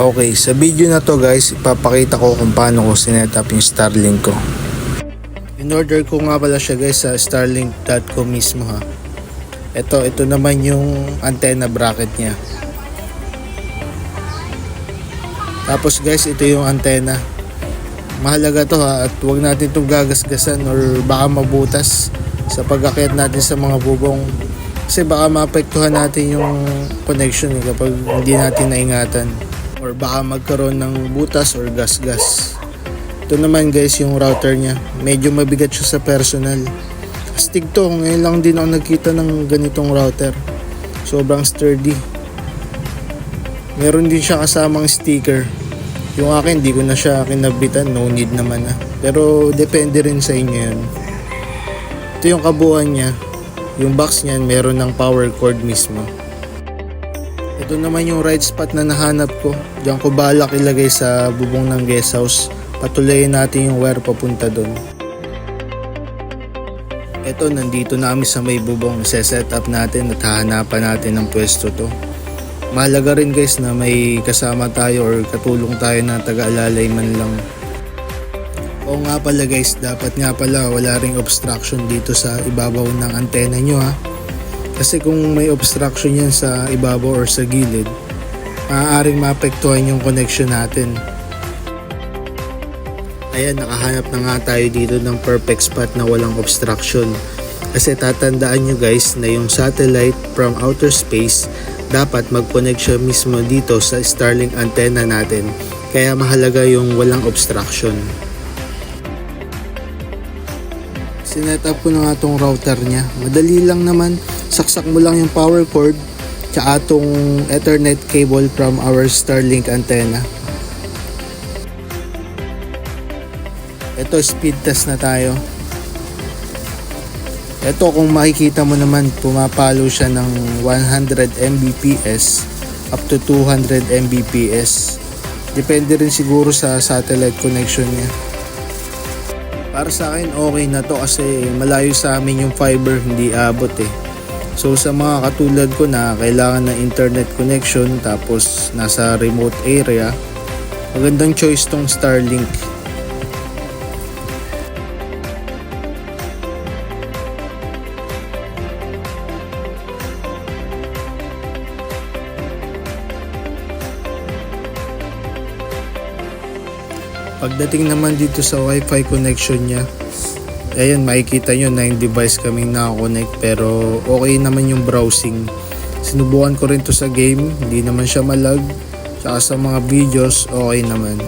Okay, sa video na to guys, ipapakita ko kung paano ko sinetup yung Starlink ko. In-order ko nga pala siya guys sa starlink.com mismo ha. Ito naman yung antenna bracket niya. Tapos guys, ito yung antenna. Mahalaga to ha, at huwag natin itong gagasgasan or baka mabutas sa pag-akyat natin sa mga bubong. Kasi baka maapektuhan natin yung connection kapag hindi natin naingatan. Or baka magkaroon ng butas or gas-gas. Ito naman guys yung router niya. Medyo mabigat siya sa personal. Astig to. Ngayon lang din ako nagkita ng ganitong router. Sobrang sturdy. Meron din siya kasamang sticker. Yung akin, di ko na siya kinabitan. No need naman na. Pero depende rin sa inyo yun. Ito yung kabuuan niya. Yung box niyan, meron ng power cord mismo. Ito naman yung right spot na nahanap ko. Diyan ko balak ilagay sa bubong ng guest house. Patulayin natin yung wire papunta doon. Ito, nandito na kami sa may bubong. Set up natin at hahanapan natin ng pwesto to. Mahalaga rin guys na may kasama tayo or katulong tayo na taga-alalay man lang. Oo nga pala guys, dapat nga pala wala ring obstruction dito sa ibabaw ng antena nyo ha. Kasi kung may obstruction yan sa ibabaw or sa gilid, maaaring maapektuhan yung connection natin. Ayan, nakahanap na nga tayo dito ng perfect spot na walang obstruction. Kasi tatandaan nyo guys na yung satellite from outer space, dapat mag-connect siya mismo dito sa Starlink antenna natin. Kaya mahalaga yung walang obstruction. Sinet up ko na nga tong router niya. Madali lang naman. Saksak mo lang yung power cord tsaka tong Ethernet cable from our Starlink antenna. Ito, speed test na tayo. Ito, kung makikita mo naman, pumapalo siya ng 100 Mbps up to 200 Mbps. Depende rin siguro sa satellite connection niya. Para sa akin, okay na to kasi malayo sa amin yung fiber, hindi abot eh. So sa mga katulad ko na kailangan ng internet connection tapos nasa remote area, magandang choice tong Starlink. Pagdating naman dito sa Wi-Fi connection niya, ayan, makikita nyo 9 device kaming nakakonect pero okay naman yung browsing. Sinubukan ko rin to sa game, hindi naman siya malag. Tsaka sa mga videos, okay naman.